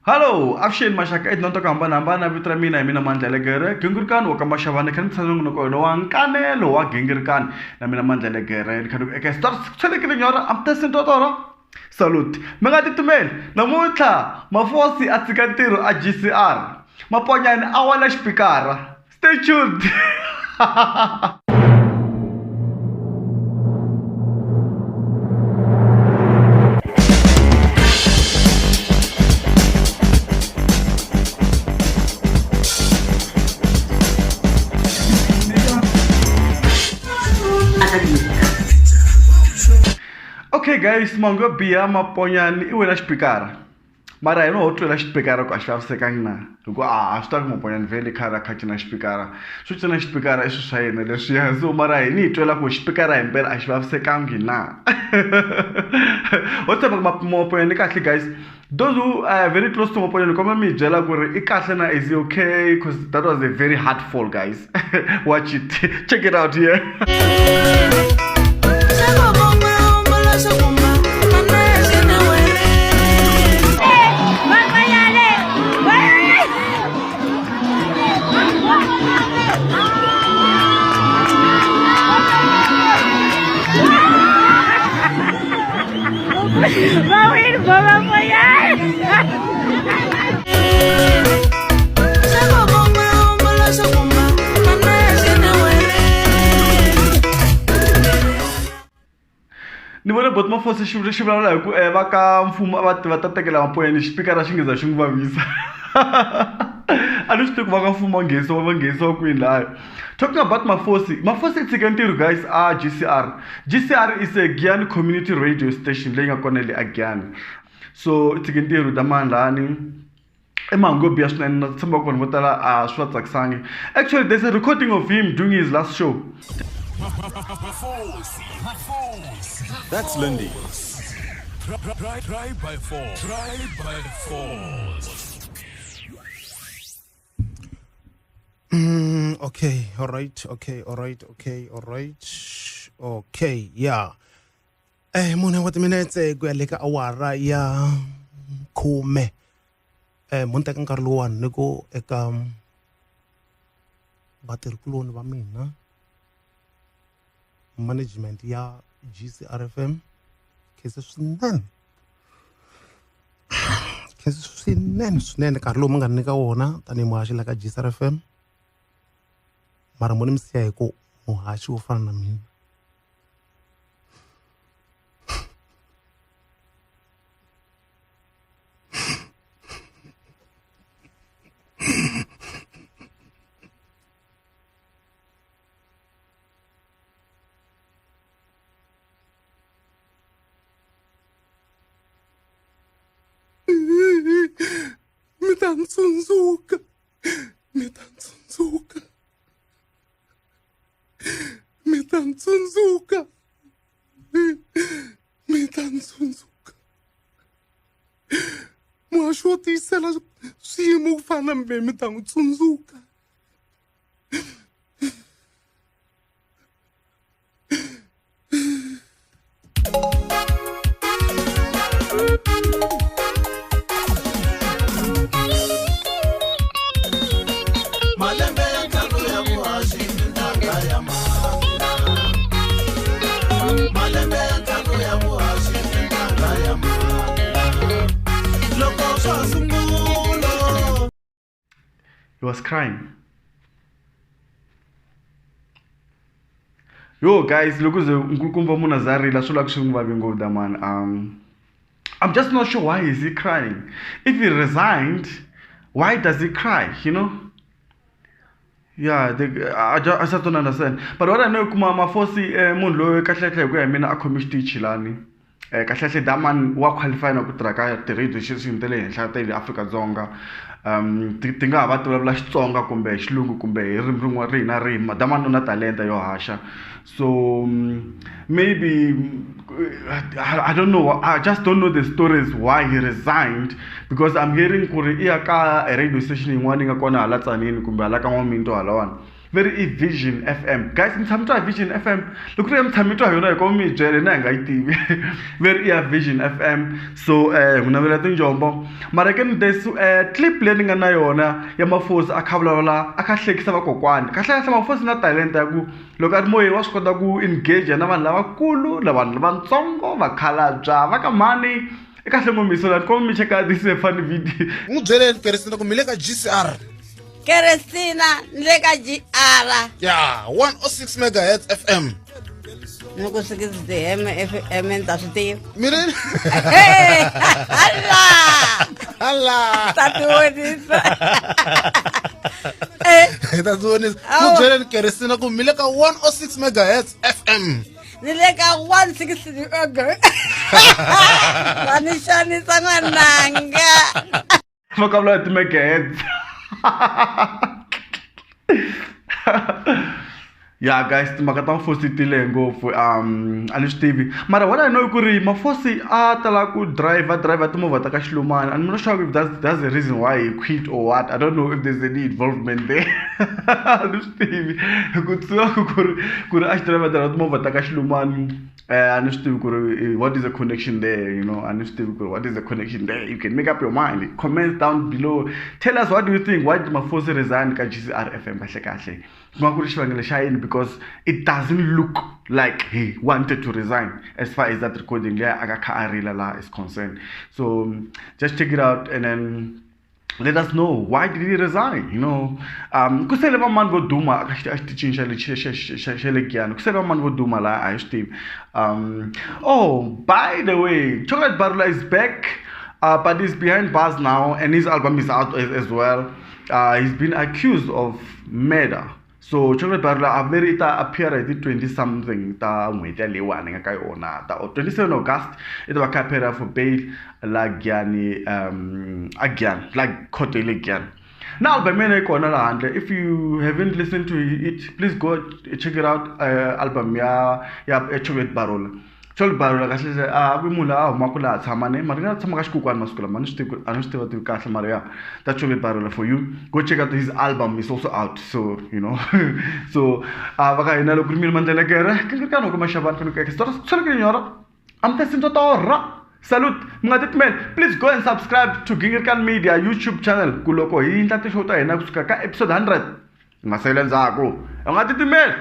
Hello, Afshin Mashaka et Nonto Kambana Bana Vitramina Mina Mandalegere, Gingurkan, Wakamashavana can no one cane, Loa Gingurkan, Namina Mandalegere, can start selling your Amtesin Totoro. Salute. Megati to mail. Namuta, Mafosi at Sikantiro at GCR. Maponya and Awalash Pikara. Stay tuned. Okay guys, mango bia maponya ni iwela xipikara. Mara ino otwela xipikara ku axavisekanga na. Loko a swi taku maponya ni vele khara khacina xipikara. Swi cina xipikara I swi swa yena leswiya. So mara hi ni hi twela ku xipikara himpela a xi vavisekangi na. What's up maponya ni kahle guys. Those who are very close to maponya ni komba mi byela ku ri I kahle na is he okay because that was a very hard fall guys. Watch it. Check it out here. Bawin mama mo yan! Ni vona bot mafosi xi vulavula hi ku va ka mfumo va ta tekela maponya ni xipikara xi ngeza xi n'wi vavisa. A ni swi tivi ku va ka mfumo va nghenisiwa kwini lahaya. Talking about Mafosi tshike ntirho guys GCR. GCR is a Giyani community radio station leyi nga kona le a Giyani. So tshike ntirho ta mani lani emango biya swinene na tshemba ku vanhu vo tala a swi va tsakisangi. Actually there's a recording of him doing his last show. That's Lindy. Try by force. Try by force. Okay, all right, yeah. Mune what minutes go like awara ya khume. Mun teka nkarhi lowani ni ku eka vatirhikuloni va mina management ya GCRFM khensa swinene nkarhi lowu mi nga nyika wona tanihi muhaxi la ka GCRFM mara mo ni mi siya hi ku muhaxi wo fana na mina mi ta tsundzuka muhaxi wo tiyisela swiyimo ku fana na mbe mi ta n'wi tsundzuka He was crying. Yo guys, look at the man. I'm just not sure why is he crying. If he resigned, why does he cry? You know? Yeah, I just don't understand. But what I know, Mafosi Munlo Kashle I mean a community chilani. Kashle Daman wa qualify na kutraka radio station tele in Africa Zonga. Tinga abantu vulavula Xitsonga kumbe Xilungu kumbe hi ririmi rin'wana rihi na rihi daman una talenta yo haxa. So maybe I don't know. I just don't know the stories why he resigned because I'm hearing ku ri I ya ka a radio station yin'wana yi nga kona hala Tsanini kumbe hala ka N'waminto halawani. very Vision FM. Guys, mthamtwa Vision FM. Lokuri mthamtwa yona ikomi jele na ngayitive. Very Vision FM. So ngunavela tinjombo. Mara ke ndesu clip learning na yona ya mafosi akhavulala akahlekisa vakokwana. Kahlekisa mafosi na talent yaku loko ari moya wa swi kota ku engage na vanhu lavakulu na vanhu lavatsongo vakhalabya vakamhani eka hlengomiso lani komi mi cheka this is a funny video. N'wi byele Kerestina ku mi le ka GCR. Kerestina ni le ka GR. Yeah, 106 megahertz FM. Ni ku 60 FM ni ta swi tiva. Mi le Hey! Allah. Tatuonisa. That's what it is. N'wi byele Kerestina ku mi le ka 106 megahertz FM. Ni le ka 160 okay. Vanishanisa n'wananga. Vocabulary to make heads. Yeah, guys, makata mafosi tilengo for Anish TV. Mara what I know kuri mafosi atala ku driver to move taka Shluman. I'm not sure if that's the reason why he quit or what. I don't know if there's any involvement there. Anish TV. Kuri ash driver to move taka Shluman. Anish TV kuri what is the connection there? You know, Anish TV kuri what is the connection there? You can make up your mind. Comment down below. Tell us what do you think? Why did mafosi resign ka GCR FM kahle? Because it doesn't look like he wanted to resign as far as that recording is concerned. So just check it out and then let us know why did he resign. You know, kusele man vo duma oh, by the way, Chocolate Barula is back, but he's behind bars now, and his album is out as well. He's been accused of murder. So Chocolate Barula very appear at 20 something ta mwete lewane nga kayo na ta 27 August ito appear for bail lagyani again like kotele again. Now by many corner and if you haven't listened to it, please go check it out. Album ya Chocolate Barula. Chocolate Barula kasi abimula makula tsamane marina tsamaga shikukwana maskula anushtiva tu kahle maria that Chocolate Barula for you. Go check out his album, is also out, so you know. So baka ina lo primil mandela gera kano kuma shaban kanu ka stories solo ke nyora am tesin to tora. Salute mga titmen, please go and subscribe to Gingirkan Media YouTube channel kuloko hinta te shota ina kusuka ka episode 100 ngaselenza ako. Mga titmen